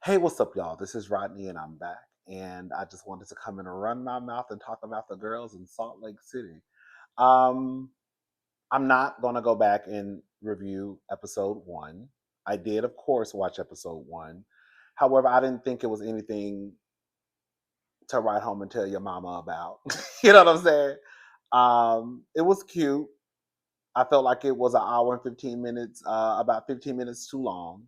Hey, what's up, y'all? This is Rodney, and I'm back. And I just wanted to come in and run my mouth and talk about the girls in Salt Lake City. Um, I'm not going to go back and review episode one. I did, of course, watch episode one. However, I didn't think it was anything to write home and tell your mama about. You know what I'm saying? It was cute. I felt like it was an hour and 15 minutes, about 15 minutes too long.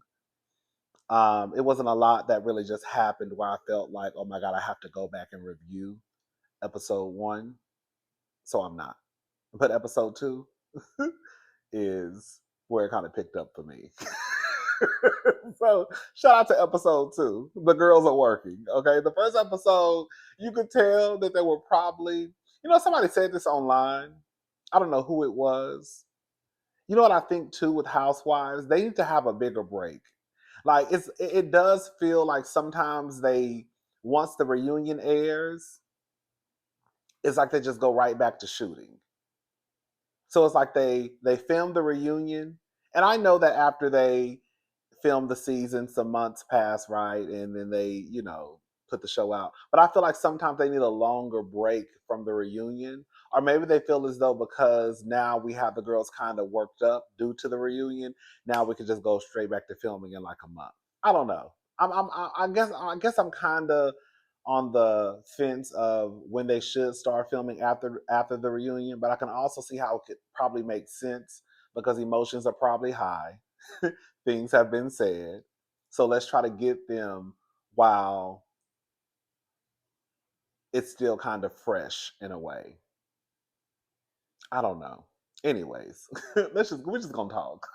It wasn't a lot that really just happened where I felt like, oh my God, I have to go back and review episode one. So I'm not. But episode two is where it kind of picked up for me. So shout out to episode two. The girls are working. Okay. The first episode, you could tell that they were probably, somebody said this online. I don't know who it was. You know what I think too with Housewives? They need to have a bigger break. Like it does feel like sometimes they once the reunion airs, it's like they just go right back to shooting. So it's like they film the reunion, and I know that after they film the season, some months pass, right, and then they put the show out. But I feel like sometimes they need a longer break from the reunion, or maybe they feel as though because now we have the girls kind of worked up due to the reunion, now we can just go straight back to filming in like a month. I don't know. I guess I'm kind of on the fence of when they should start filming after the reunion, but I can also see how it could probably make sense because emotions are probably high. Things have been said. So let's try to get them while it's still kind of fresh in a way. I don't know. Anyways, we're just gonna talk.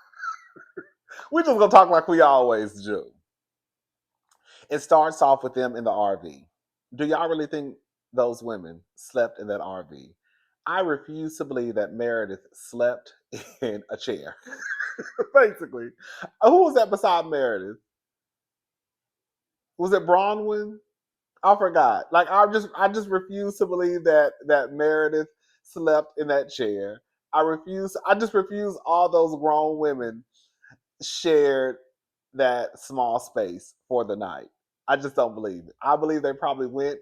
We're just gonna talk like we always do. It starts off with them in the RV. Do y'all really think those women slept in that RV? I refuse to believe that Meredith slept in a chair. Basically, who was that beside Meredith? Was it Bronwyn? I forgot. Like I just refuse to believe that Meredith slept in that chair. I just refuse all those grown women shared that small space for the night. I just don't believe it. I believe they probably went.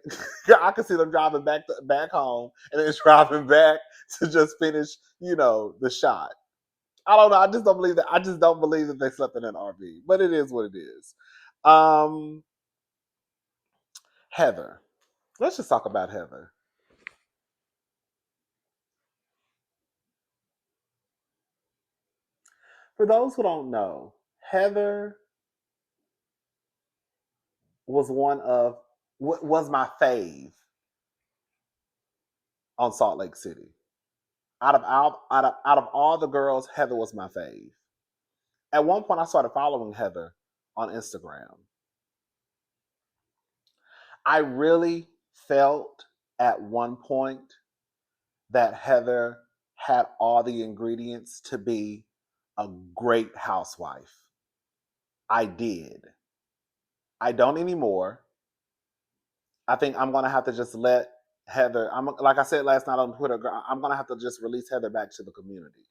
I could see them driving back home and then driving back to just finish, the shot. I don't know. I just don't believe that. I just don't believe that they slept in an RV. But it is what it is. Um, Heather. Let's just talk about Heather. For those who don't know, Heather was was my fave on Salt Lake City. Out of all the girls, Heather was my fave. At one point, I started following Heather on Instagram. I really felt at one point that Heather had all the ingredients to be a great housewife. I did. I don't anymore. I think I'm gonna have to just let Heather. I'm like I said last night on Twitter. I'm gonna have to just release Heather back to the community.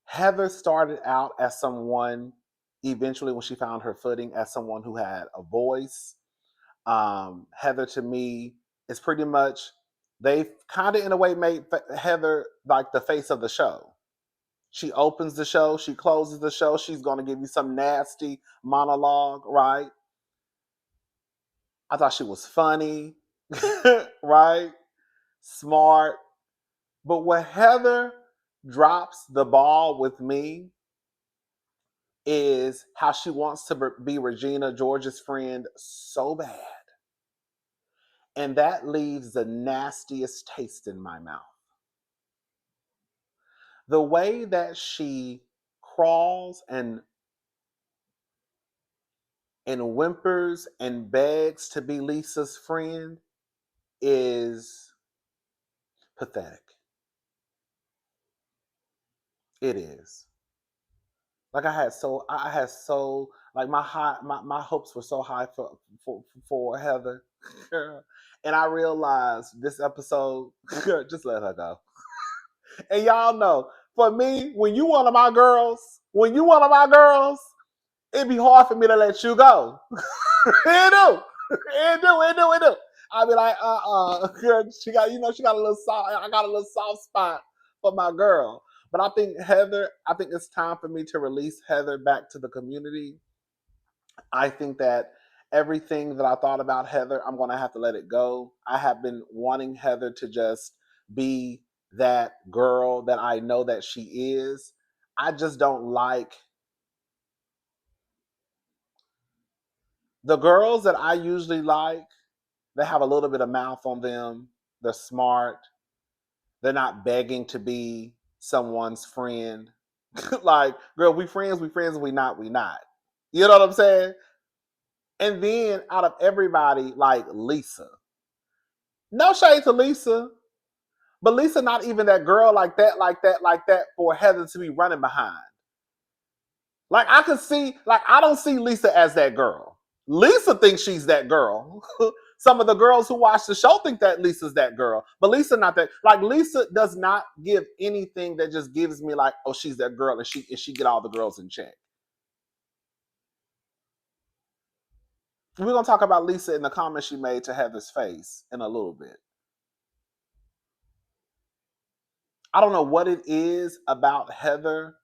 Heather started out as someone, eventually, when she found her footing, as someone who had a voice. Heather, to me, is pretty much, they kind of, in a way, made Heather like the face of the show. She opens the show, she closes the show, she's going to give you some nasty monologue, right? I thought she was funny, right? Smart. But what Heather drops the ball with me is how she wants to be Regina George's friend so bad. And that leaves the nastiest taste in my mouth. The way that she crawls and whimpers and begs to be Lisa's friend is pathetic. It is. Like I had so like my hopes were so high for Heather. And I realized this episode, just let her go. And y'all know, for me, when you one of my girls, It'd be hard for me to let you go. It do. It do. I be like, girl, she got, she got a little soft. I got a little soft spot for my girl. But I think it's time for me to release Heather back to the community. I think that everything that I thought about Heather, I'm going to have to let it go. I have been wanting Heather to just be that girl that I know that she is. I just don't like the girls that I usually like. They have a little bit of mouth on them. They're smart. They're not begging to be someone's friend. Like, girl, we friends, we not. You know what I'm saying? And then out of everybody, like Lisa. No shade to Lisa, but Lisa not even that girl like that for Heather to be running behind. Like I could see, like I don't see Lisa as that girl. Lisa thinks she's that girl. Some of the girls who watch the show think that Lisa's that girl, but Lisa not that. Like Lisa does not give anything that just gives me like, oh, she's that girl, and she get all the girls in check. We're gonna talk about Lisa in the comment she made to Heather's face in a little bit. I don't know what it is about Heather.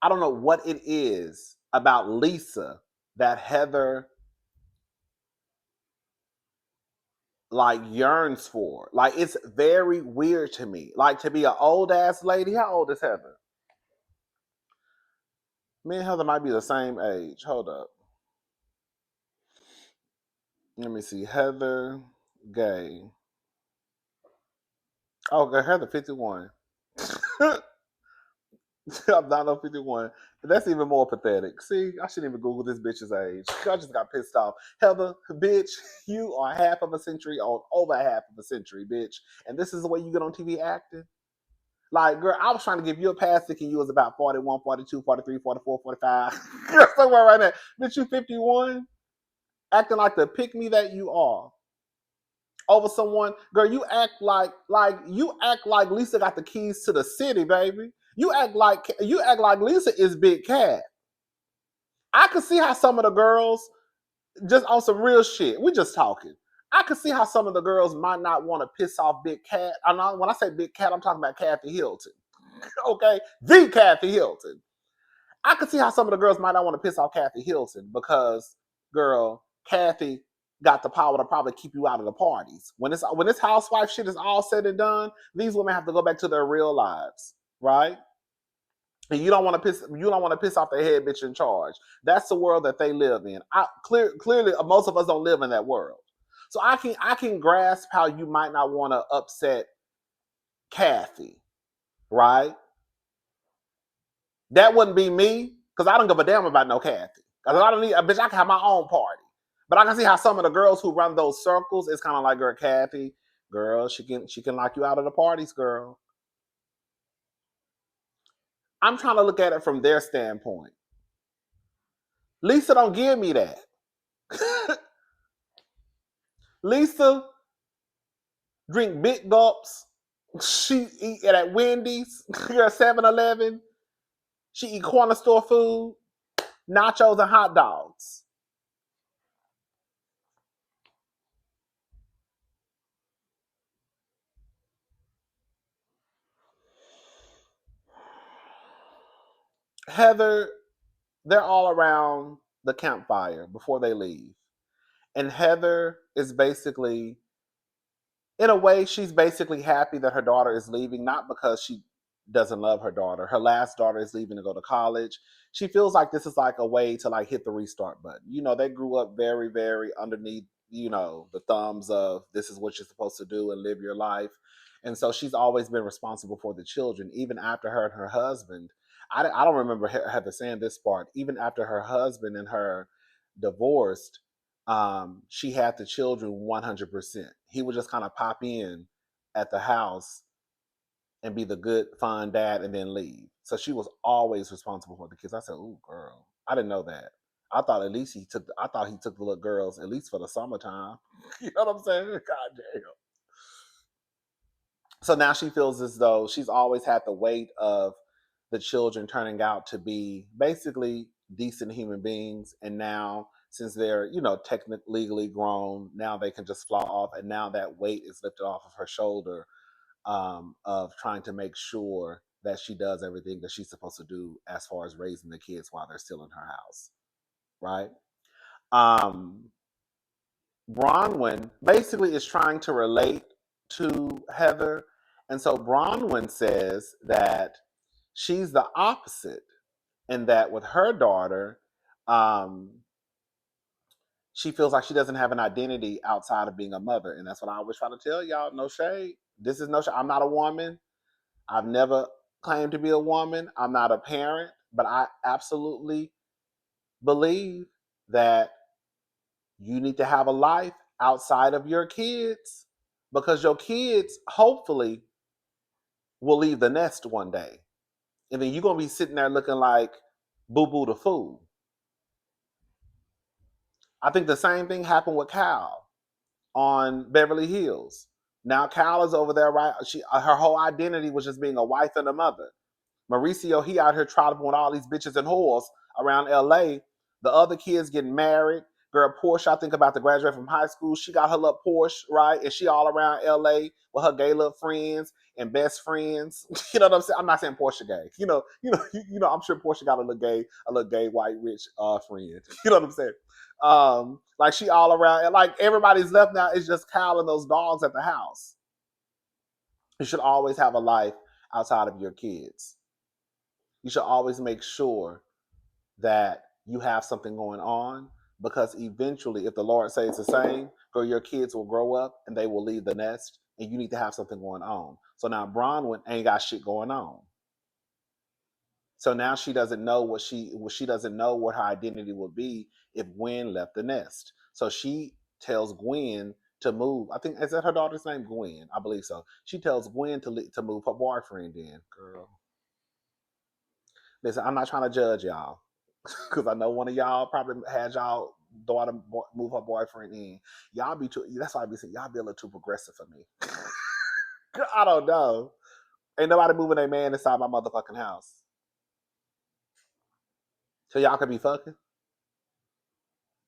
I don't know what it is about Lisa that Heather like yearns for. Like it's very weird to me. Like to be an old ass lady. How old is Heather? Me and Heather might be the same age. Hold up. Let me see. Heather Gay. Oh, okay, Heather 51. I'm not on 51. That's even more pathetic. See, I shouldn't even Google this bitch's age. I just got pissed off. Heather, bitch, you are half of a century old, over half of a century, bitch. And this is the way you get on TV acting? Like, girl, I was trying to give you a pass thinking you was about 41, 42, 43, 44, 45. Somewhere right there. Bitch, you 51? Acting like the pick me that you are. Over someone, girl, you act like Lisa got the keys to the city, baby. You act like Lisa is Big Cat. I could see how some of the girls just on some real shit. We just talking. I could see how some of the girls might not want to piss off Big Cat. I know when I say Big Cat, I'm talking about Kathy Hilton. Okay, the Kathy Hilton. I could see how some of the girls might not want to piss off Kathy Hilton because, girl, Kathy got the power to probably keep you out of the parties. When this housewife shit is all said and done, these women have to go back to their real lives, right? And you don't want to piss off the head bitch in charge. That's the world that they live in. Clearly, most of us don't live in that world. So I can grasp how you might not want to upset Kathy, right? That wouldn't be me because I don't give a damn about no Kathy. Because I don't need a bitch. I can have my own party. But I can see how some of the girls who run those circles, it's kind of like, girl, Kathy, girl, she can lock you out of the parties, girl. I'm trying to look at it from their standpoint. Lisa don't give me that. Lisa drink big gulps. She eat at Wendy's, at 7-Eleven. She eat corner store food, nachos and hot dogs. Heather, they're all around the campfire before they leave. And Heather is basically, in a way, she's basically happy that her daughter is leaving, not because she doesn't love her daughter. Her last daughter is leaving to go to college. She feels like this is like a way to like hit the restart button. You know, they grew up very, very underneath, the thumbs of this is what you're supposed to do and live your life. And so she's always been responsible for the children, even after her and her husband. I don't remember Heather saying this part. Even after her husband and her divorced, she had the children 100%. He would just kind of pop in at the house and be the good, fun dad and then leave. So she was always responsible for the kids. I said, "Ooh, girl, I didn't know that. I thought he took the little girls at least for the summertime." You know what I'm saying? God damn. So now she feels as though she's always had the weight of the children turning out to be basically decent human beings, and now since they're, you know, technically legally grown, now they can just fly off, and now that weight is lifted off of her shoulder, of trying to make sure that she does everything that she's supposed to do as far as raising the kids while they're still in her house, right? Um, Bronwyn basically is trying to relate to Heather, and so Bronwyn says that she's the opposite, and that with her daughter, um, she feels like she doesn't have an identity outside of being a mother, and that's what I always try to tell y'all. No shade. This is no shade. I'm not a woman. I've never claimed to be a woman. I'm not a parent, but I absolutely believe that you need to have a life outside of your kids, because your kids hopefully will leave the nest one day. And then you're going to be sitting there looking like Boo Boo the Fool. I think the same thing happened with Cal on Beverly Hills. Now Cal is over there, right? Her whole identity was just being a wife and a mother. Mauricio, he out here trolloping with all these bitches and whores around LA. The other kids getting married. Girl, Porsche, I think about to graduate from high school. She got her little Porsche, right? And she all around LA with her gay little friends and best friends. You know what I'm saying? I'm not saying Porsche gay. I'm sure Porsche got a little gay, white, rich friend. You know what I'm saying? Like she all around, and like everybody's left now. It's just Kyle and those dogs at the house. You should always have a life outside of your kids. You should always make sure that you have something going on, because eventually, if the Lord says the same, girl, your kids will grow up and they will leave the nest, and you need to have something going on. So now Bronwyn ain't got shit going on. So now she doesn't know she doesn't know what her identity will be if Gwen left the nest. So she tells Gwen to move. I think, is that her daughter's name? Gwen, I believe so. She tells Gwen to move her boyfriend in. Girl, listen, I'm not trying to judge y'all, because I know one of y'all probably had y'all daughter move her boyfriend in. Y'all be too. That's why I be saying y'all be a little too progressive for me. I don't know. Ain't nobody moving a man inside my motherfucking house, so y'all could be fucking.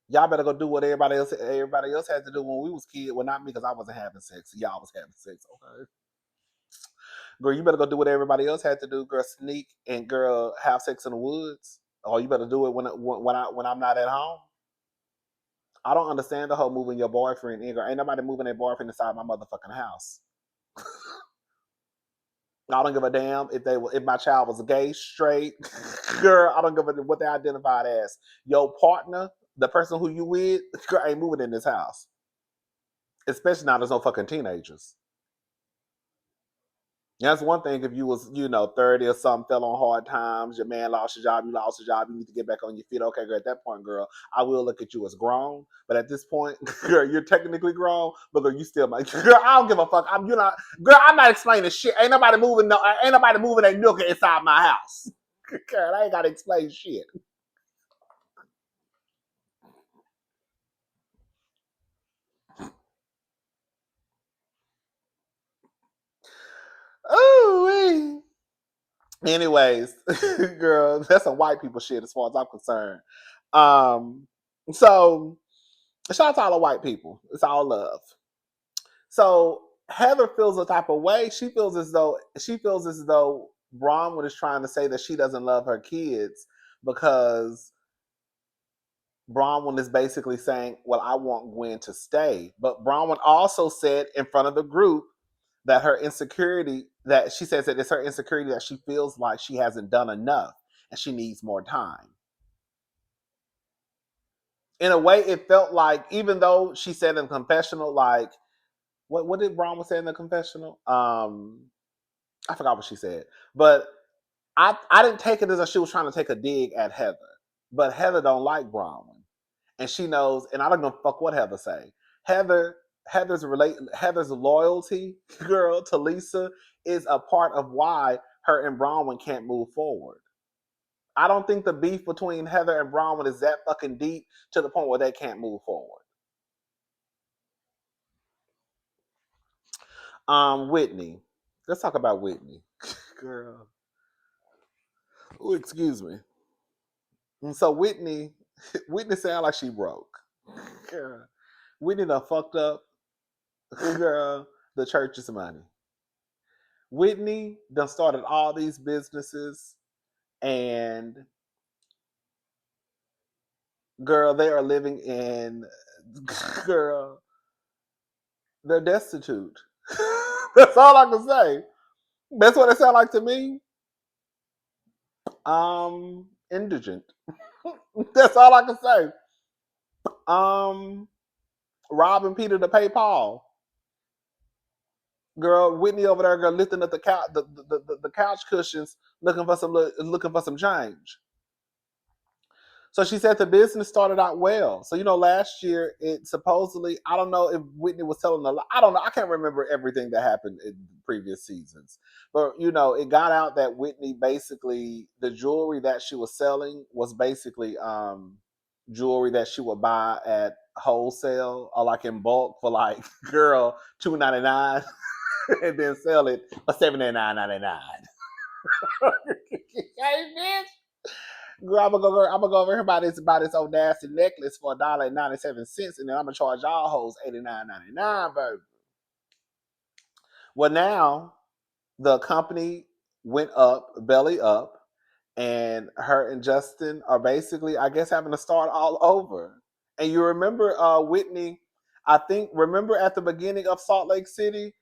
Y'all better go do what everybody else had to do when we was kids. Well, not me, because I wasn't having sex. Y'all was having sex. Okay, girl, you better go do what everybody else had to do. Girl, sneak and girl have sex in the woods. Or you better do it when I'm not at home. I don't understand the whole moving your boyfriend in. Girl, ain't nobody moving their boyfriend inside my motherfucking house. I don't give a damn if my child was gay, straight. Girl, I don't give a what they identified as. Your partner, the person who you with, girl, ain't moving in this house. Especially now there's no fucking teenagers. That's one thing if you was, 30 or something, fell on hard times, your man lost your job, you lost your job, you need to get back on your feet. Okay, girl, at that point, girl, I will look at you as grown. But at this point, girl, you're technically grown, but girl, you still might, girl, I don't give a fuck. Girl, I'm not explaining shit. Ain't nobody moving a nooker inside my house. Girl, I ain't gotta explain shit. Ooh, anyways, girl, that's some white people shit as far as I'm concerned. Um, so shout out to all the white people. It's all love. So Heather feels a type of way. She feels as though Bronwyn is trying to say that she doesn't love her kids, because Bronwyn is basically saying, "Well, I want Gwen to stay." But Bronwyn also said in front of the group that she says that it's her insecurity that she feels like she hasn't done enough and she needs more time. In a way, it felt like, even though she said in confessional, like, what did Bronwyn say in the confessional? I forgot what she said, but I didn't take it as if she was trying to take a dig at Heather. But Heather don't like Bronwyn, and she knows. And I don't give a fuck what Heather say. Heather's loyalty, girl, to Lisa is a part of why her and Bronwyn can't move forward. I don't think the beef between Heather and Bronwyn is that fucking deep to the point where they can't move forward. Whitney. Let's talk about Whitney. Girl. Oh, excuse me. And so Whitney, Whitney sound like she broke. Girl, Whitney done fucked up, girl, the church's money. Whitney done started all these businesses, and girl, they are living in, girl, they're destitute. That's all I can say. That's what it sounds like to me. Indigent. That's all I can say. Um, robbing Peter to pay Paul. Girl, Whitney over there, girl, lifting up the couch, the couch cushions, looking for some change. So she said the business started out well. So last year it supposedly, I don't know if Whitney was telling a lie. I don't know. I can't remember everything that happened in previous seasons, but it got out that Whitney basically the jewelry that she was selling was basically jewelry that she would buy at wholesale or like in bulk for like girl $2.99 and then sell it for $79.99. Hey bitch. Girl, I'm gonna go over here buy this old nasty necklace for $1.97, and then I'm gonna charge y'all hoes $89.99, baby. Well, now the company went up, belly up, and her and Justin are basically, I guess, having to start all over. And you remember Whitney? I think remember at the beginning of Salt Lake City,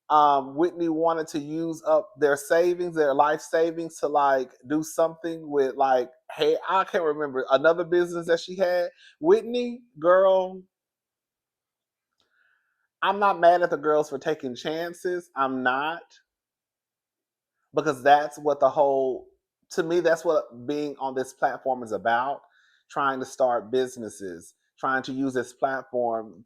Whitney wanted to use up their savings, their life savings, to like do something with like, hey, I can't remember another business that she had. Whitney, girl, I'm not mad at the girls for taking chances. I'm not, because that's what to me, that's what being on this platform is about. Trying to start businesses, trying to use this platform,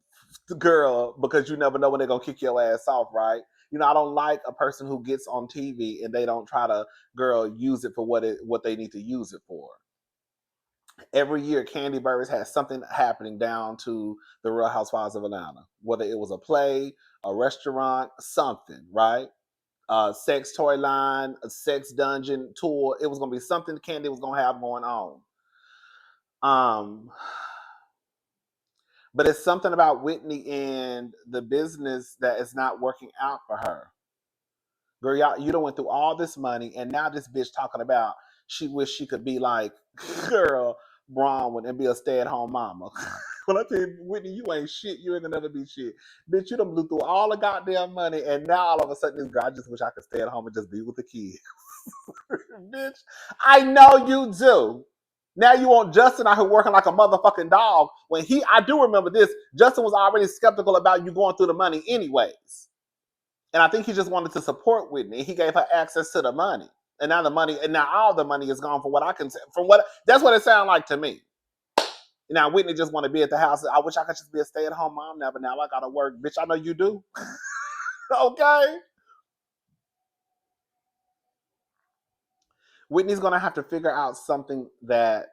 girl, because you never know when they're gonna kick your ass off, right? I don't like a person who gets on TV and they don't try to, girl, use it for what they need to use it for. Every year, Candy Burris has something happening down to the Real Housewives of Atlanta, whether it was a play, a restaurant, something, right? Sex toy line, a sex dungeon tour. It was gonna be something Candy was gonna have going on. Um, but it's something about Whitney and the business that is not working out for her. Girl, y'all, you done went through all this money, and now this bitch talking about she wish she could be like, girl, Bronwyn and be a stay-at-home mama. When I tell you, Whitney, you ain't shit. You ain't gonna never be shit. Bitch, you done blew through all the goddamn money, and now all of a sudden, this girl, I just wish I could stay at home and just be with the kids. Bitch, I know you do. Now you want Justin out here working like a motherfucking dog. I do remember this, Justin was already skeptical about you going through the money anyways. And I think he just wanted to support Whitney. He gave her access to the money. And now all the money is gone from what I can from what that's what it sounded like to me. Now Whitney just want to be at the house. I wish I could just be a stay-at-home mom now, but now I gotta work. Bitch, I know you do. Okay. Whitney's gonna have to figure out something that,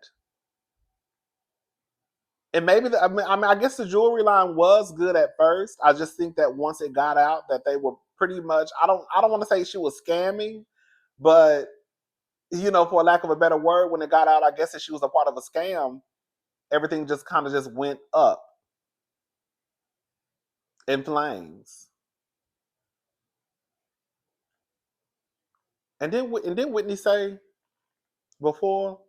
and maybe I guess the jewelry line was good at first. I just think that once it got out that they were pretty much, I don't want to say she was scamming, but for lack of a better word, when it got out, I guess that she was a part of a scam. Everything just kind of just went up in flames. And then Whitney say before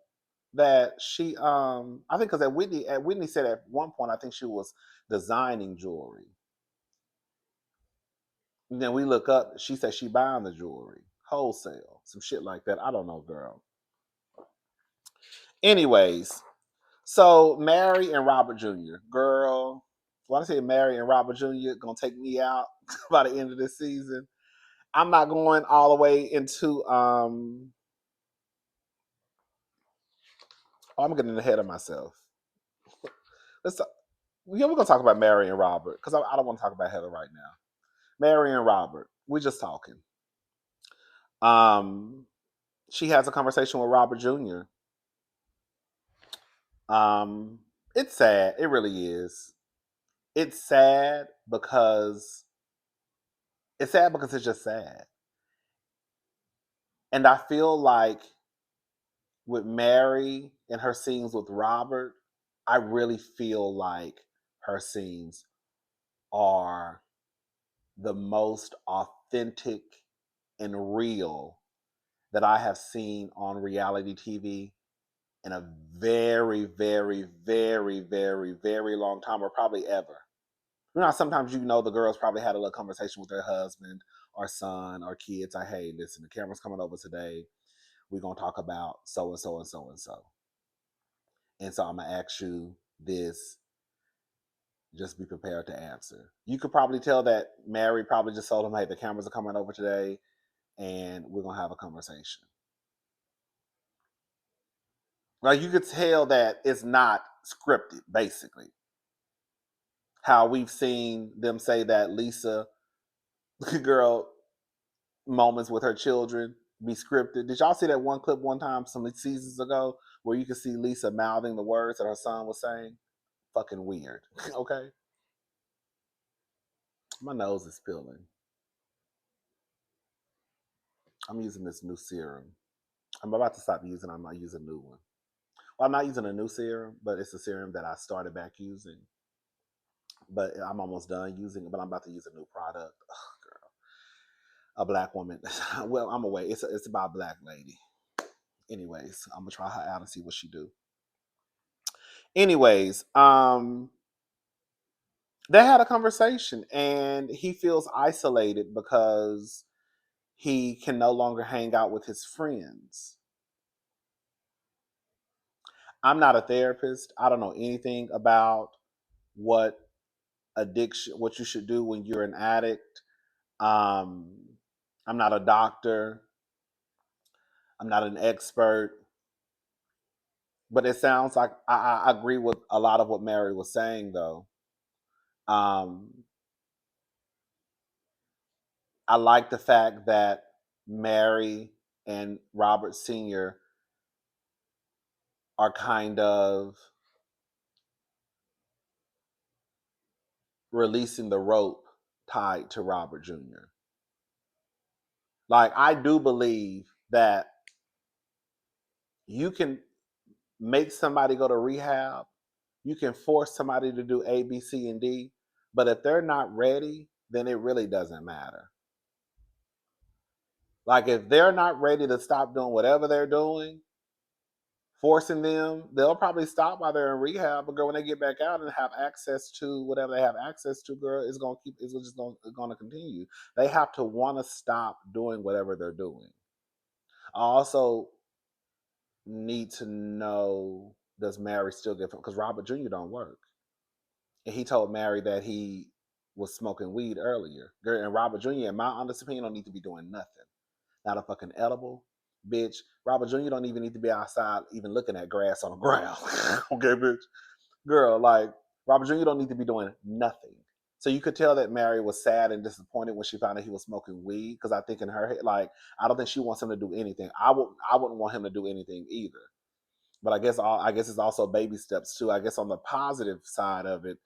that she I think because at Whitney said at one point I think she was designing jewelry. And then we look up, she said she buying the jewelry wholesale, some shit like that. I don't know, girl. Anyways, so Mary and Robert Jr. Girl, when I say Mary and Robert Jr. gonna take me out by the end of this season. I'm not going all the way into I'm getting ahead of myself. Let's we're gonna talk about Mary and Robert because I don't want to talk about Heather right now. Mary and Robert, we're just talking. Um, she has a conversation with Robert Jr. Um, it's sad. It really is. It's sad because it's just sad, and I feel like with Mary and her scenes with Robert, I really feel like her scenes are the most authentic and real that I have seen on reality TV in a very, very, very, very, very long time, or probably ever. You know, sometimes the girls probably had a little conversation with their husband or son or kids. Like, hey, listen, the camera's coming over today. We're gonna talk about so and so and so and so. And so I'm gonna ask you this. Just be prepared to answer. You could probably tell that Mary probably just told him, hey, the cameras are coming over today and we're gonna have a conversation. Like you could tell that it's not scripted, basically. How we've seen them say that Lisa girl moments with her children be scripted. Did y'all see that one clip one time some seasons ago where you could see Lisa mouthing the words that her son was saying? Fucking weird. Okay. My nose is peeling. I'm using this new serum. I'm about to stop using. I'm not using a new one. Well, I'm not using a new serum, but it's a serum that I started back using. But I'm almost done using it. But I'm about to use a new product. Oh, girl, a black woman. Well, I'm away. It's about a black lady. Anyways, I'm gonna try her out and see what she do. Anyways, they had a conversation, and he feels isolated because he can no longer hang out with his friends. I'm not a therapist. I don't know anything about what addiction, what you should do when you're an addict. Um, I'm not a doctor. I'm not an expert. But it sounds like I agree with a lot of what Mary was saying, though. Um, I like the fact that Mary and Robert Sr. are kind of releasing the rope tied to Robert Jr. Like, I do believe that you can make somebody go to rehab, you can force somebody to do A, B, C, and D, but if they're not ready, then it really doesn't matter. Like, if they're not ready to stop doing whatever they're doing, forcing them, they'll probably stop while they're in rehab. But girl, when they get back out and have access to whatever they have access to, girl, it's gonna continue. They have to want to stop doing whatever they're doing. I also need to know, does Mary still get, because Robert Jr. don't work. And he told Mary that he was smoking weed earlier. Girl, and Robert Jr., in my honest opinion, don't need to be doing nothing. Not a fucking edible. Bitch, Robert Jr. don't even need to be outside even looking at grass on the ground. Okay, bitch. Girl, like, Robert Jr. don't need to be doing nothing. So you could tell that Mary was sad and disappointed when she found out he was smoking weed. Because I think in her head, like, I don't think she wants him to do anything. I wouldn't want him to do anything either. But I guess it's also baby steps too. I guess on the positive side of it,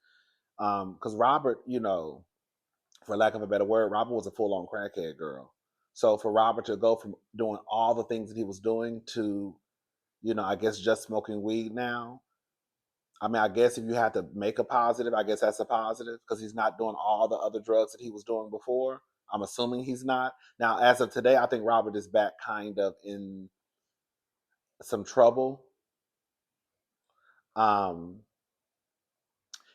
because Robert, for lack of a better word, Robert was a full on crackhead girl. So for Robert to go from doing all the things that he was doing to, I guess just smoking weed now. I mean, I guess if you had to make a positive, I guess that's a positive because he's not doing all the other drugs that he was doing before. I'm assuming he's not. Now, as of today, I think Robert is back kind of in some trouble. Um,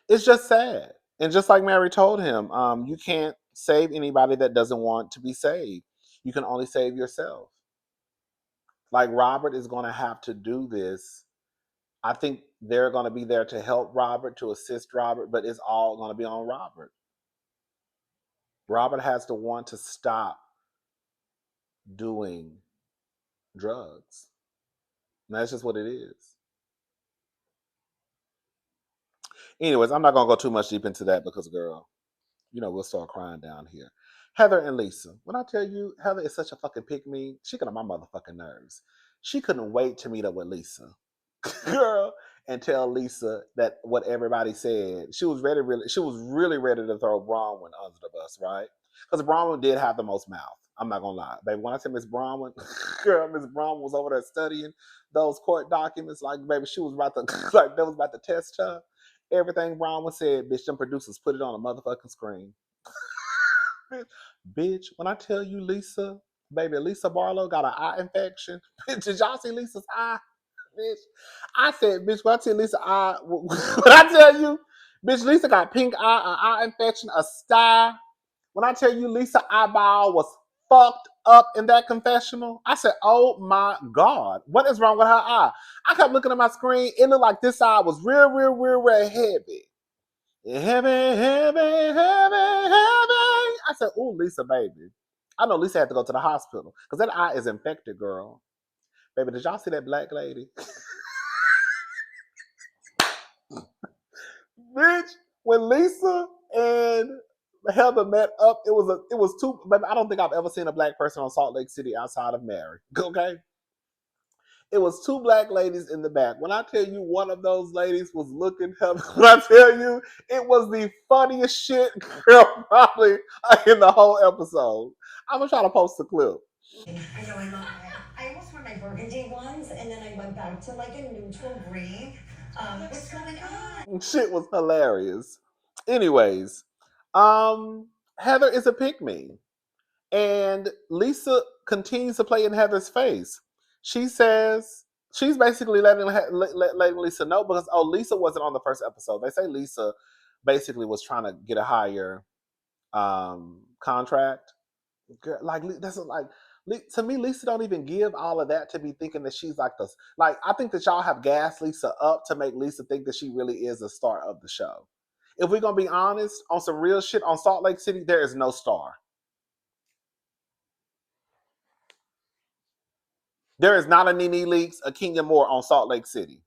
it's just sad. And just like Mary told him, you can't save anybody that doesn't want to be saved. You can only save yourself. Like Robert is going to have to do this. I think they're going to be there to help Robert, to assist Robert, but it's all going to be on Robert. Robert has to want to stop doing drugs. And that's just what it is. Anyways, I'm not going to go too much deep into that because, girl, we'll start crying down here. Heather and Lisa. When I tell you, Heather is such a fucking pick me, she got on my motherfucking nerves. She couldn't wait to meet up with Lisa. Girl, and tell Lisa that what everybody said. She was really ready to throw Bronwyn under the bus, right? Because Bronwyn did have the most mouth. I'm not gonna lie, baby. When I tell Miss Bronwyn, girl, Miss Bronwyn was over there studying those court documents. Like, baby, she was about to like that was about to test her. Everything Bronwyn said, bitch, them producers put it on a motherfucking screen. Bitch, when I tell you Lisa, baby, Lisa Barlow got an eye infection. Did y'all see Lisa's eye? Bitch. I said, bitch, when I tell Lisa eye, when I tell you, bitch, Lisa got pink eye, an eye infection, a sty. When I tell you Lisa eyeball was fucked up in that confessional, I said, oh my God, what is wrong with her eye? I kept looking at my screen. It looked like this eye was real heavy. Heavy, heavy, heavy, heavy. I said, "Ooh, Lisa, baby." I know Lisa had to go to the hospital because that eye is infected, girl. Baby, did y'all see that black lady? Bitch, when Lisa and Heather met up, it was two. Baby, I don't think I've ever seen a black person on Salt Lake City outside of Mary. Okay, it was two black ladies in the back. When I tell you one of those ladies was looking Heather, when I tell you it was the funniest shit, girl, probably in the whole episode. I'm gonna try to post the clip. I know, I love it. I almost wore my burgundy ones, and then I went back to like a neutral green. What's going on? Shit was hilarious. Anyways, um, Heather is a pick me. And Lisa continues to play in Heather's face. She says she's basically letting Lisa know because Lisa wasn't on the first episode. They say Lisa basically was trying to get a higher contract. Girl, like that's like to me, Lisa don't even give all of that to be thinking that she's like this. Like I think that y'all have gassed Lisa up to make Lisa think that she really is the star of the show. If we're gonna be honest, on some real shit on Salt Lake City, there is no star. There is not a Nene Leakes, a Kenya Moore on Salt Lake City.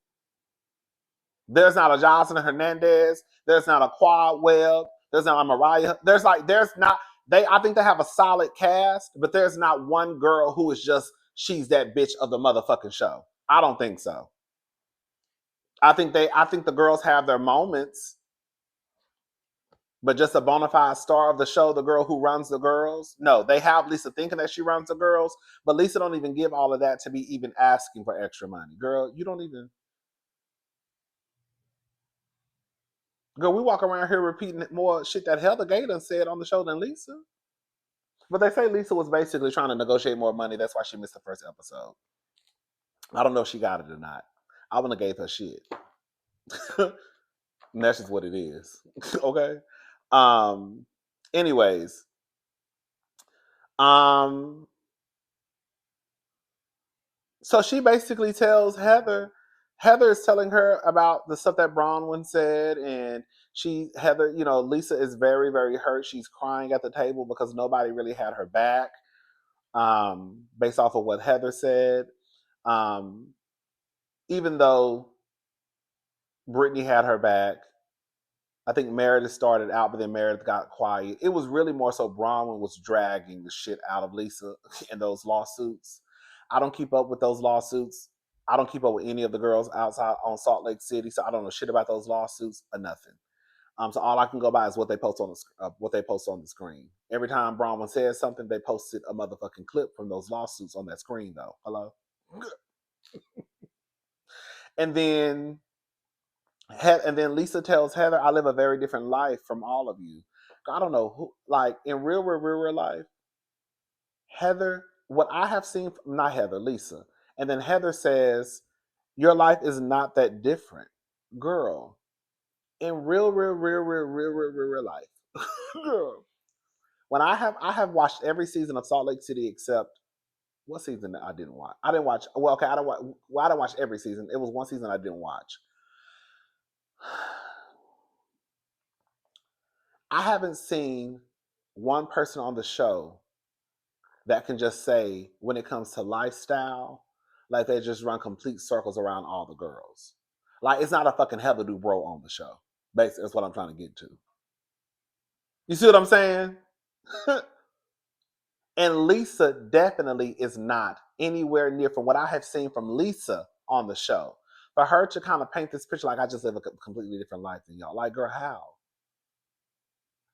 There's not a Jocelyn Hernandez. There's not a Quad Webb. There's not a Mariah. There's not they. I think they have a solid cast, but there's not one girl who is just she's that bitch of the motherfucking show. I don't think so. I think the girls have their moments, but just a bona fide star of the show, the girl who runs the girls. No, they have Lisa thinking that she runs the girls, but Lisa don't even give all of that to be even asking for extra money. Girl, you don't even. Girl, we walk around here repeating more shit that Heather Gayton said on the show than Lisa. But they say Lisa was basically trying to negotiate more money. That's why she missed the first episode. I don't know if she got it or not. I wouldn't have gave her shit. And that's just what it is. Okay. Um. Anyways. Um. So she basically tells Heather. Heather is telling her about the stuff that Bronwyn said, and Heather, Lisa is very hurt. She's crying at the table because nobody really had her back. Based off of what Heather said. Um, Even though Brittany had her back, I think Meredith started out, but then Meredith got quiet. It was really more so Bronwyn was dragging the shit out of Lisa in those lawsuits. I don't keep up with those lawsuits. I don't keep up with any of the girls outside on Salt Lake City, so I don't know shit about those lawsuits or nothing. So all I can go by is what they post on the screen. Every time Bronwyn says something, they posted a motherfucking clip from those lawsuits on that screen, though. Hello, and then Lisa tells Heather, "I live a very different life from all of you." I don't know who, like in real life, Heather. What I have seen, not Heather, Lisa, and then Heather says, "Your life is not that different, girl." In real life, girl. When I have watched every season of Salt Lake City except what season that I didn't watch. I didn't watch. Well, okay, I don't watch. Well, I didn't watch every season. It was one season I didn't watch. I haven't seen one person on the show that can just say when it comes to lifestyle, like they just run complete circles around all the girls. Like it's not a fucking Heather Dubrow on the show. Basically, that's what I'm trying to get to. You see what I'm saying? And Lisa definitely is not anywhere near from what I have seen from Lisa on the show. For her to kind of paint this picture like I just live a completely different life than y'all. Like, girl, how?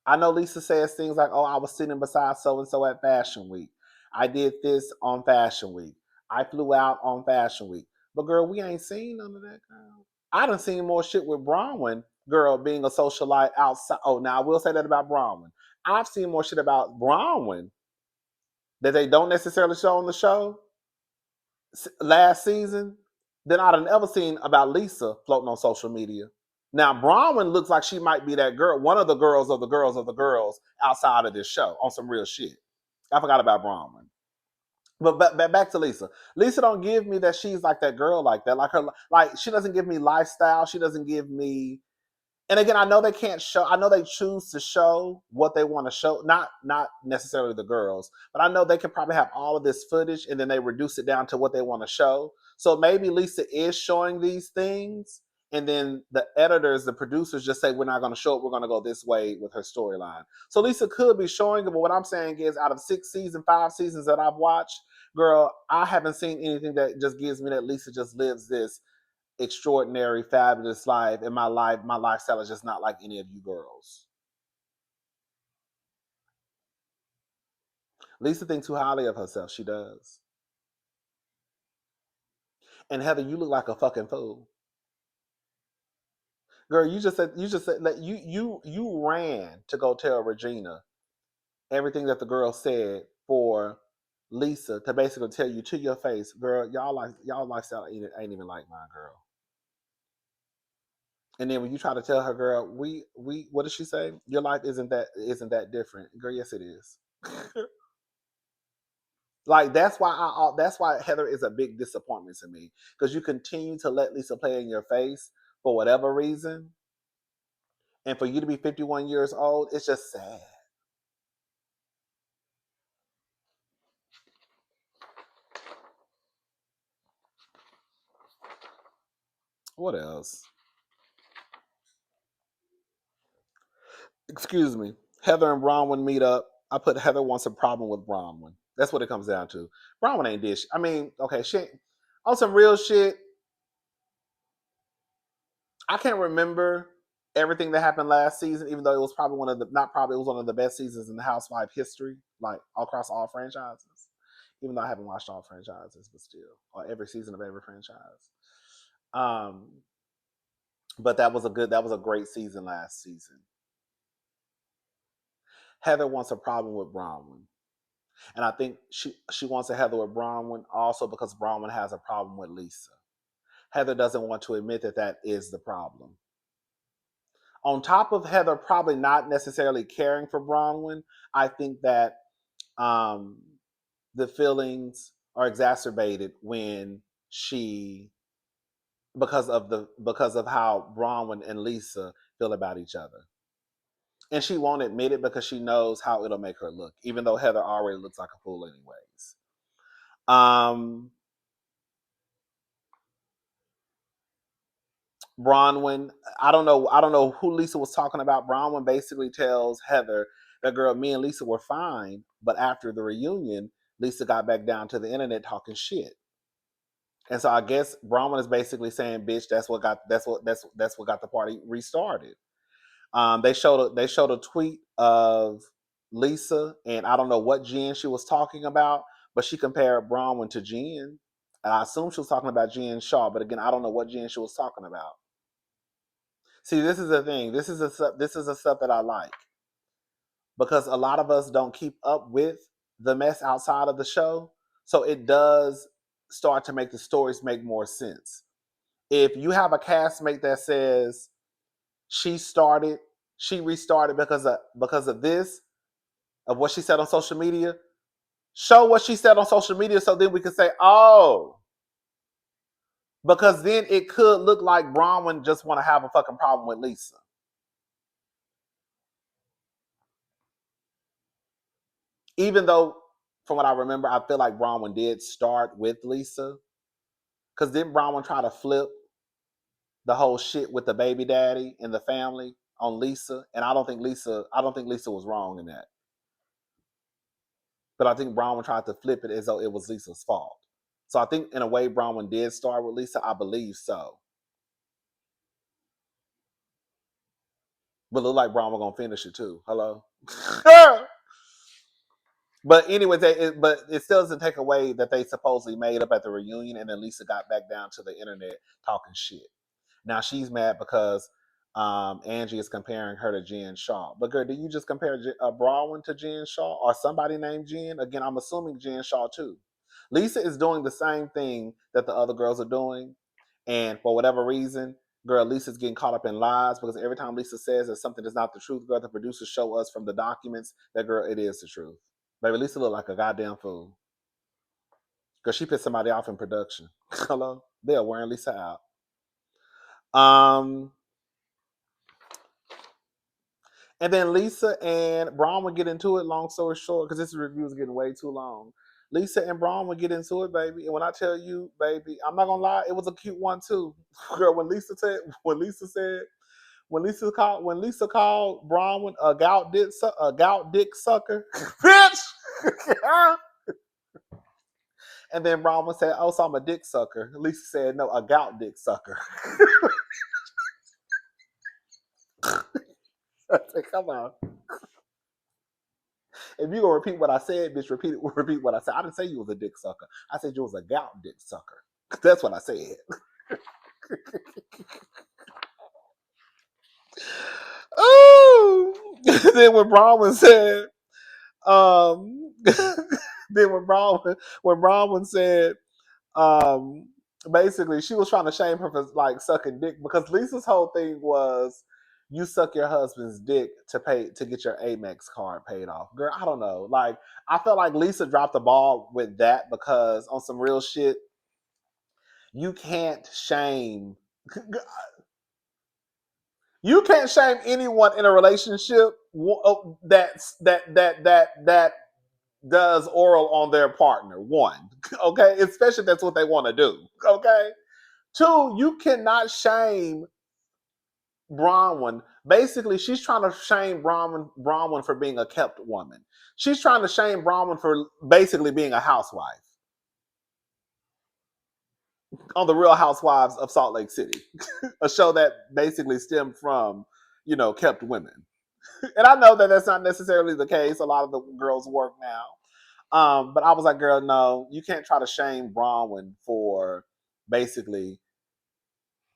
I know Lisa says things like, "Oh, I was sitting beside so and so at Fashion Week." I did this on Fashion Week. I flew out on Fashion Week. But girl, we ain't seen none of that, girl. I done seen more shit with Bronwyn, girl, being a socialite outside. Oh, now I will say that about Bronwyn. I've seen more shit about Bronwyn that they don't necessarily show on the show last season than I'd have ever seen about Lisa floating on social media. Now, Bronwyn looks like she might be that girl, one of the girls of the girls of the girls outside of this show on some real shit. I forgot about Bronwyn. But back to Lisa. Lisa don't give me that she's like that girl like that. Like her, like she doesn't give me lifestyle. She doesn't give me. And again, I know they can't show. I know they choose to show what they want to show. Not necessarily the girls, but I know they can probably have all of this footage and then they reduce it down to what they want to show. So maybe Lisa is showing these things, and then the editors, the producers, just say we're not going to show it. We're going to go this way with her storyline. So Lisa could be showing it, but what I'm saying is, out of 6 seasons, 5 seasons that I've watched, girl, I haven't seen anything that just gives me that Lisa just lives this extraordinary, fabulous life, and my lifestyle is just not like any of you girls. Lisa thinks too highly of herself. She does. And Heather, you look like a fucking fool. Girl, you just said that you ran to go tell Regina everything that the girl said for Lisa to basically tell you to your face, girl, y'all lifestyle ain't even like mine, girl. And then when you try to tell her, girl, we what does she say? Your life isn't that different, girl. Yes, it is. Like that's why Heather is a big disappointment to me because you continue to let Lisa play in your face for whatever reason, and for you to be 51 years old, it's just sad. What else? Excuse me. Heather and Bronwyn meet up. I put Heather wants a problem with Bronwyn. That's what it comes down to. Bronwyn ain't dish. I mean, okay, she ain't, on some real shit. I can't remember everything that happened last season, even though it was probably one of the not probably it was one of the best seasons in the Housewife history, like across all franchises. Even though I haven't watched all franchises, but still, or every season of every franchise. Um, but that was a great season last season. Heather wants a problem with Bronwyn, and I think she wants a Heather with Bronwyn also because Bronwyn has a problem with Lisa. Heather doesn't want to admit that that is the problem. On top of Heather probably not necessarily caring for Bronwyn, I think that um, the feelings are exacerbated when she because of how Bronwyn and Lisa feel about each other. And she won't admit it because she knows how it'll make her look, even though Heather already looks like a fool anyways. Um, Bronwyn, I don't know who Lisa was talking about. Bronwyn basically tells Heather that girl, me and Lisa were fine, but after the reunion, Lisa got back down to the internet talking shit. And so I guess Bronwyn is basically saying, "Bitch, that's what got the party restarted." They showed a tweet of Lisa, and I don't know what Jen she was talking about, but she compared Bronwyn to Jen, and I assume she was talking about Jen Shaw. But again, I don't know what Jen she was talking about. See, this is the thing. This is the stuff that I like because a lot of us don't keep up with the mess outside of the show, so it does start to make the stories make more sense. If you have a castmate that says she started, she restarted because of this, of what she said on social media, show what she said on social media so then we can say, oh, because then it could look like Bronwyn just want to have a fucking problem with Lisa. Even though, from what I remember, I feel like Bronwyn did start with Lisa. Because didn't Bronwyn try to flip the whole shit with the baby daddy and the family on Lisa? And I don't think Lisa was wrong in that. But I think Bronwyn tried to flip it as though it was Lisa's fault. So I think in a way Bronwyn did start with Lisa. I believe so. But look like Bronwyn gonna finish it too. Hello? But anyway, but it still doesn't take away that they supposedly made up at the reunion, and then Lisa got back down to the internet talking shit. Now she's mad because Angie is comparing her to Jen Shaw. But girl, did you just compare Bronwyn to Jen Shaw or somebody named Jen? Again, I'm assuming Jen Shaw too. Lisa is doing the same thing that the other girls are doing, and for whatever reason, girl, Lisa's getting caught up in lies because every time Lisa says that something is not the truth, girl, the producers show us from the documents that girl, it is the truth. Baby, Lisa look like a goddamn fool. Because she pissed somebody off in production. Hello? They are wearing Lisa out. And then Lisa and Braun would get into it, long story short, because this review is getting way too long. Lisa and Braun would get into it, baby. And when I tell you, baby, I'm not gonna lie, it was a cute one too. Girl, when Lisa called Braun a gout dick sucker, bitch. And then Braun said, "Oh, so I'm a dick sucker." Lisa said, "No, a gout dick sucker." Come on. If you gonna repeat what I said, bitch, repeat what I said. I didn't say you was a dick sucker. I said you was a gout dick sucker. That's what I said. Oh, then when Bronwyn said, then when Bronwyn said, um, basically she was trying to shame her for like sucking dick because Lisa's whole thing was you suck your husband's dick to get your Amex card paid off. Girl, I don't know. Like I felt like Lisa dropped the ball with that because on some real shit, you can't shame you can't shame anyone in a relationship that does oral on their partner. One, okay, especially if that's what they want to do. Okay, two, you cannot shame Bronwyn. Basically, she's trying to shame Bronwyn for being a kept woman. She's trying to shame Bronwyn for basically being a housewife on the Real Housewives of Salt Lake City, a show that basically stemmed from kept women. And I know that that's not necessarily the case. A lot of the girls work now. But I was like, girl, no, you can't try to shame Bronwyn for basically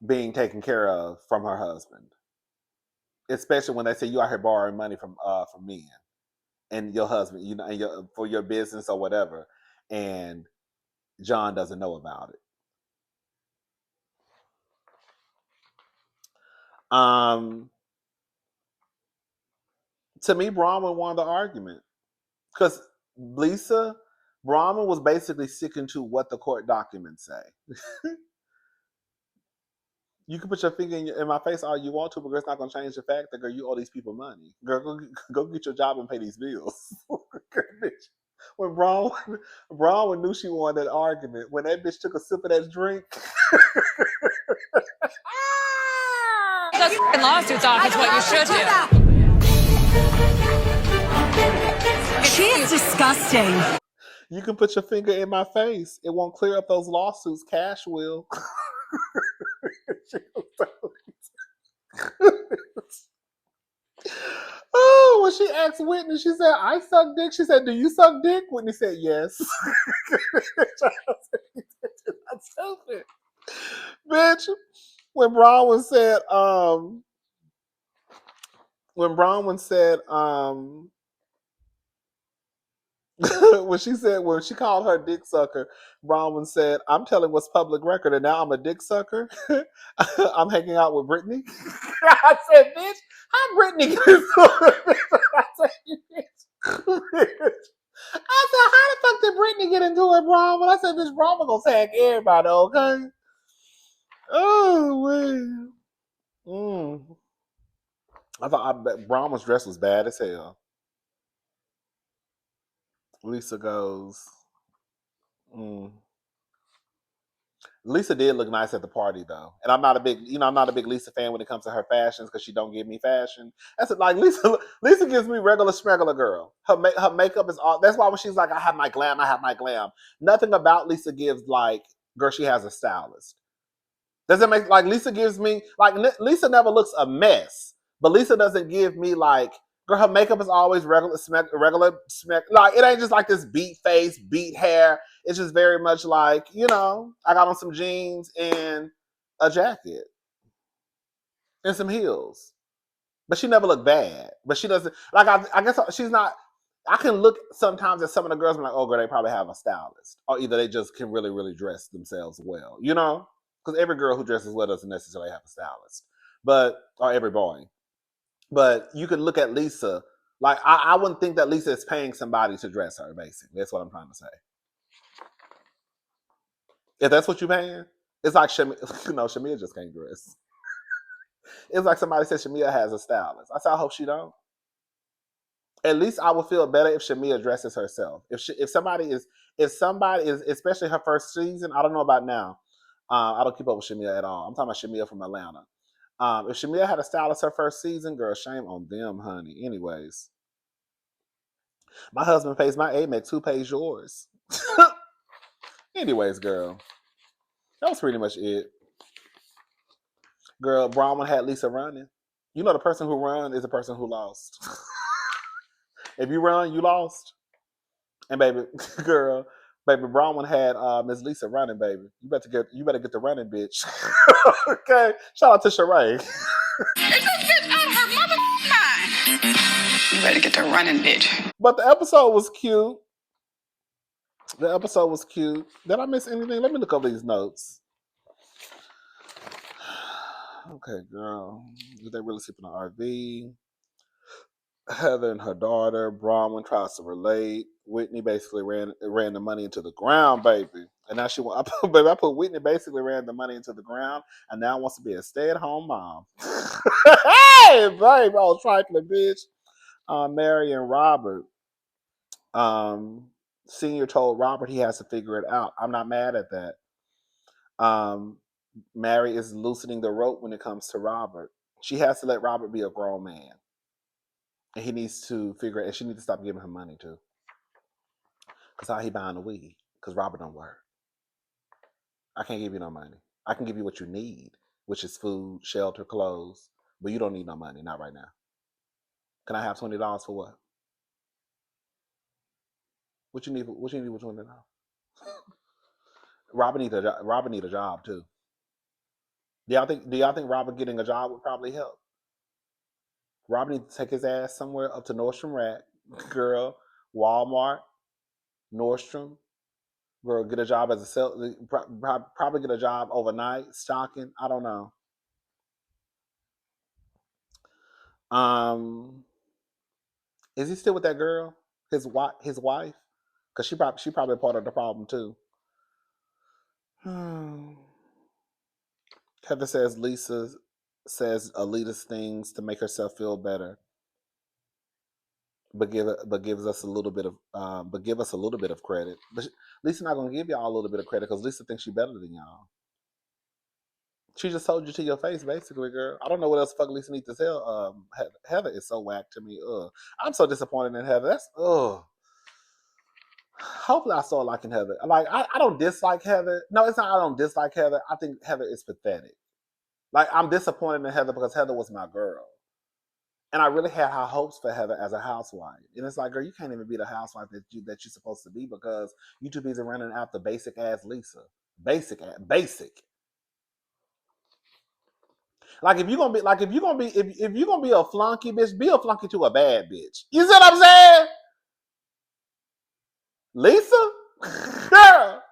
being taken care of from her husband, especially when they say you out here borrowing money from men and your husband, for your business or whatever, and John doesn't know about it. Um, to me, Bronwyn won the argument because Lisa Bronwyn was basically sticking to what the court documents say. You can put your finger in my face all you want to, but it's not going to change the fact that, girl, you owe these people money. Girl, go get your job and pay these bills. Bitch. When Bronwyn knew she won that argument, when that bitch took a sip of that drink. Those lawsuits off is what you should do. She's disgusting. You can put your finger in my face. It won't clear up those lawsuits. Cash will. Oh, when she asked Whitney, she said, "I suck dick." She said, "Do you suck dick?" Whitney said, "Yes." That's stupid. Bitch. When Bronwyn said, when Bronwyn said, when she called her dick sucker, Bronwyn said, "I'm telling what's public record, and now I'm a dick sucker. I'm hanging out with Brittany." I said, "Bitch, how Brittany get into it?" I said, "How the fuck did Brittany get into it, Bronwyn?" I said, "Bitch, Bronwyn gonna tag everybody, okay?" Oh man. I bet Bronwyn's dress was bad as hell. Lisa goes, mm. Lisa did look nice at the party though, and I'm not a big Lisa fan when it comes to her fashions because she don't give me fashion. That's it, like Lisa. Lisa gives me regular smegular girl. Her makeup is all. That's why when she's like, "I have my glam, I have my glam." Nothing about Lisa gives like, girl, she has a stylist. Doesn't make like Lisa gives me like Lisa never looks a mess, but Lisa doesn't give me like Girl, her makeup is always regular smack. Like it ain't just like this beat face, beat hair. It's just very much like, I got on some jeans and a jacket and some heels. But she never looked bad. But she doesn't like. I guess she's not. I can look sometimes at some of the girls and I'm like, oh, girl, they probably have a stylist, or either they just can really, really dress themselves well, because every girl who dresses well doesn't necessarily have a stylist, or every boy. But you could look at Lisa. Like I wouldn't think that Lisa is paying somebody to dress her. Basically, that's what I'm trying to say. If that's what you're paying, it's like Shamia just can't dress. It's like somebody said Shamia has a stylist. I said, I hope she don't. At least I would feel better if Shamia dresses herself. If somebody is, especially her first season, I don't know about now. I don't keep up with Shamia at all. I'm talking about Shamia from Atlanta. If Shamia had a stylist her first season, girl, shame on them, honey. Anyways, my husband pays my Amex. Who pays yours? Anyways, girl, that was pretty much it. Girl, Bronwyn had Lisa running. You know, the person who run is the person who lost. If you run, you lost. And baby, girl, baby Bronwyn had Miss Lisa running, baby. You better get the running, bitch. Okay. Shout out to Sheree. It's a bitch out of her mother mind. You better get the running, bitch. But the episode was cute. The episode was cute. Did I miss anything? Let me look over these notes. Okay, girl. Did they really sleep in the RV? Heather and her daughter. Bronwyn tries to relate. Whitney basically ran the money into the ground, baby. And now I put Whitney basically ran the money into the ground and now wants to be a stay-at-home mom. Hey, babe, I was trifling, bitch. Mary and Robert. Senior told Robert he has to figure it out. I'm not mad at that. Um, Mary is loosening the rope when it comes to Robert. She has to let Robert be a grown man. And he needs to figure it, and she needs to stop giving him money too. Because how he buying the weed? Because Robert don't work. I can't give you no money. I can give you what you need, which is food, shelter, clothes. But you don't need no money, not right now. Can I have $20 for what? What you need? What you need with $20? Robert need a job too. Do y'all think Robert getting a job would probably help? Robert needs to take his ass somewhere up to Nordstrom Rack, girl, Walmart, Nordstrom, girl, get a job as a sales, probably get a job overnight, stocking. I don't know. Um, is he still with that girl? His wife? Because she probably part of the problem too. Heather says Lisa says elitist things to make herself feel better, but gives us a little bit of give us a little bit of credit. But Lisa not gonna give y'all a little bit of credit because Lisa thinks she's better than y'all. She just told you to your face, basically, girl. I don't know what else fuck Lisa needs to tell. Heather is so whack to me. I'm so disappointed in Heather. That's Hopefully, I start liking Heather. Like I don't dislike Heather. No, it's not. I don't dislike Heather. I think Heather is pathetic. Like I'm disappointed in Heather because Heather was my girl. And I really had high hopes for Heather as a housewife. And it's like, girl, you can't even be the housewife that you're supposed to be because you too busy running after basic ass Lisa. Basic. Like if you're gonna be a flunky bitch, be a flunky to a bad bitch. You see what I'm saying? Lisa? Girl.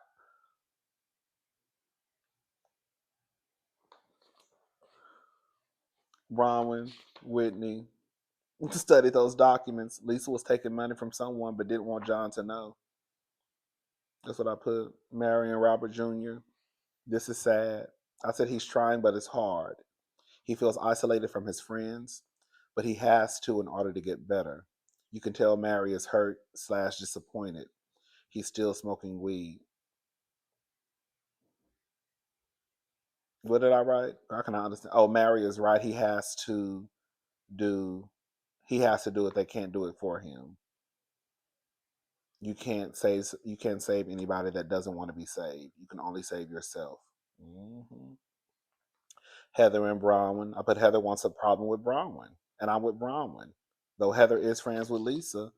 Bronwyn, Whitney, studied those documents. Lisa was taking money from someone but didn't want John to know. That's what I put. Mary and Robert Jr. This is sad. I said he's trying, but it's hard. He feels isolated from his friends, but he has to in order to get better. You can tell Mary is hurt/disappointed. He's still smoking weed. What did I write? How can I understand? Oh, Mary is right. Do he has to do it. They can't do it for him. You can't save anybody that doesn't want to be saved. You can only save yourself. hmm Heather and Bronwyn. I put Heather wants a problem with Bronwyn, and I'm with Bronwyn. Though Heather is friends with Lisa,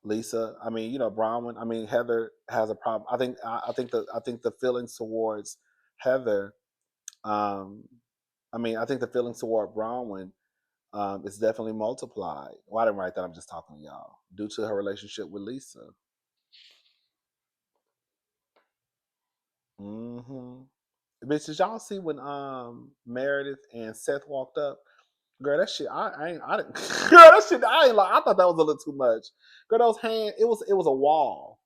I mean, Bronwyn. I mean, Heather has a problem. I think the feelings towards Heather. Um, I mean, I think the feelings toward Bronwyn is definitely multiplied. Well, I didn't write that. I'm just talking to y'all due to her relationship with Lisa. Mm-hmm. Bitch, did y'all see when Meredith and Seth walked up? Girl, that shit, I ain't, I didn't. Girl, that shit, I ain't like. I thought that was a little too much. Girl, those hands, it was a wall,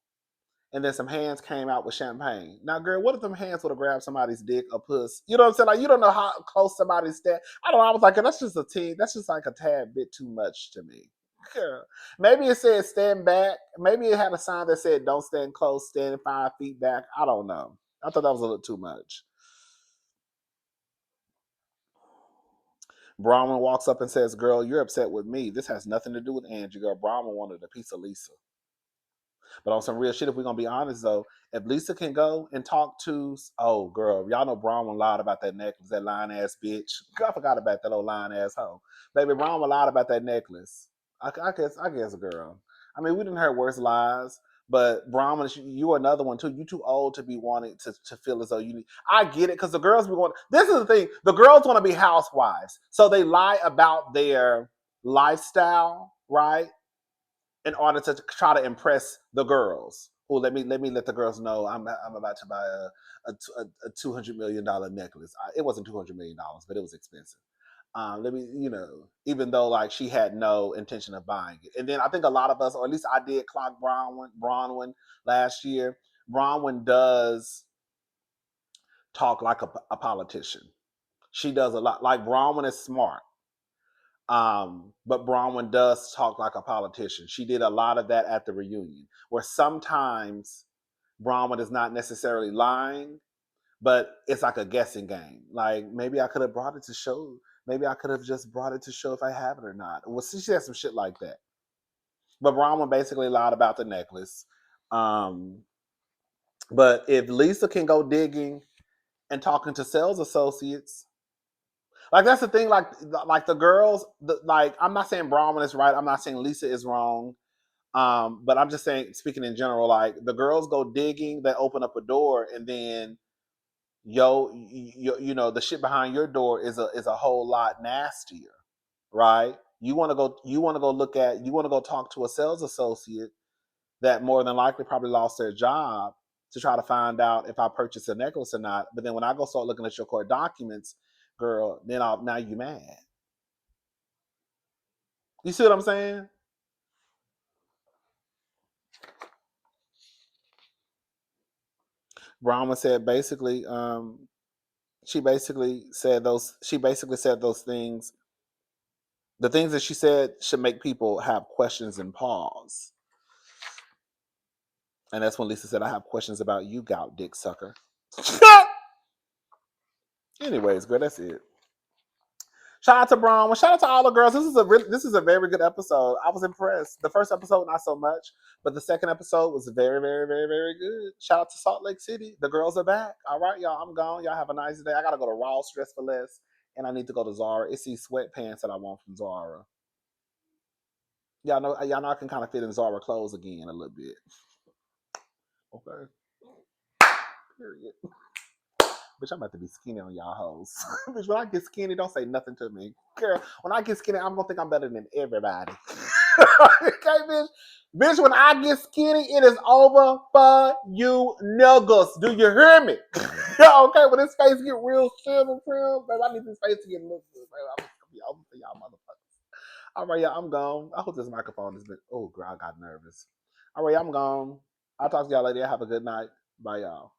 and then some hands came out with champagne. Now, girl, what if them hands would have grabbed somebody's dick or puss? You know what I'm saying? Like, you don't know how close somebody's stand. I don't know. I was like, that's just a team. That's just like a tad bit too much to me. Girl, maybe it said stand back. Maybe it had a sign that said don't stand close, stand 5 feet back. I don't know. I thought that was a little too much. Bronwyn walks up and says, "Girl, you're upset with me. This has nothing to do with Angie. Girl, Bronwyn wanted a piece of Lisa." But on some real shit, if we're gonna be honest though, if Lisa can go and talk to, oh girl, y'all know Bronwyn lied about that necklace, that lying ass bitch. I forgot about that old lying ass hoe. Baby, Bronwyn lied about that necklace. I guess, girl. I mean, we didn't hear worse lies. But Bronwyn, you are another one too. You too old to be wanting to feel as though you need. I get it because the girls be going. This is the thing. The girls want to be housewives, so they lie about their lifestyle, right? In order to try to impress the girls. Oh, let the girls know I'm about to buy a $200 million necklace. It wasn't $200 million, but it was expensive. Let me, even though like she had no intention of buying it. And then I think a lot of us, or at least I did, clock Bronwyn last year. Bronwyn does talk like a politician. She does a lot. Like Bronwyn is smart. But Bronwyn does talk like a politician. She did a lot of that at the reunion, where sometimes Bronwyn is not necessarily lying, but it's like a guessing game. Like maybe I could have brought it to show. Maybe I could have just brought it to show if I have it or not. Well, she said some shit like that. But Bronwyn basically lied about the necklace. Um, but if Lisa can go digging and talking to sales associates, like that's the thing. Like the girls. Like I'm not saying Bronwyn is right. I'm not saying Lisa is wrong. But I'm just saying, speaking in general, like the girls go digging, they open up a door, and then the shit behind your door is a whole lot nastier, right? You want to go talk to a sales associate that more than likely probably lost their job to try to find out if I purchased a necklace or not. But then when I go start looking at your court documents, girl, then now you mad. You see what I'm saying? Brahma said basically, she basically said those things. The things that she said should make people have questions and pause. And that's when Lisa said, "I have questions about you, gout dick sucker." Anyways, girl, that's it. Shout out to Braun. Well, shout out to all the girls. This is a very good episode. I was impressed. The first episode, not so much, but the second episode was very, very, very, very good. Shout out to Salt Lake City. The girls are back. All right, y'all. I'm gone. Y'all have a nice day. I gotta go to Ross Dress for Less, and I need to go to Zara. It's these sweatpants that I want from Zara. Y'all know I can kind of fit in Zara clothes again a little bit. Okay. Period. Bitch, I'm about to be skinny on y'all hoes. Bitch, when I get skinny, don't say nothing to me. Girl, when I get skinny, I'm gonna think I'm better than everybody. Okay, bitch? Bitch, when I get skinny, it is over for you niggas. Do you hear me? Okay, when this face get real trim, baby, I need this face to get a little good, baby. I'm gonna be over for y'all motherfuckers. All right, y'all, I'm gone. I hope this microphone has been. Oh, girl, I got nervous. All right, I'm gone. I'll talk to y'all later. Have a good night. Bye, y'all.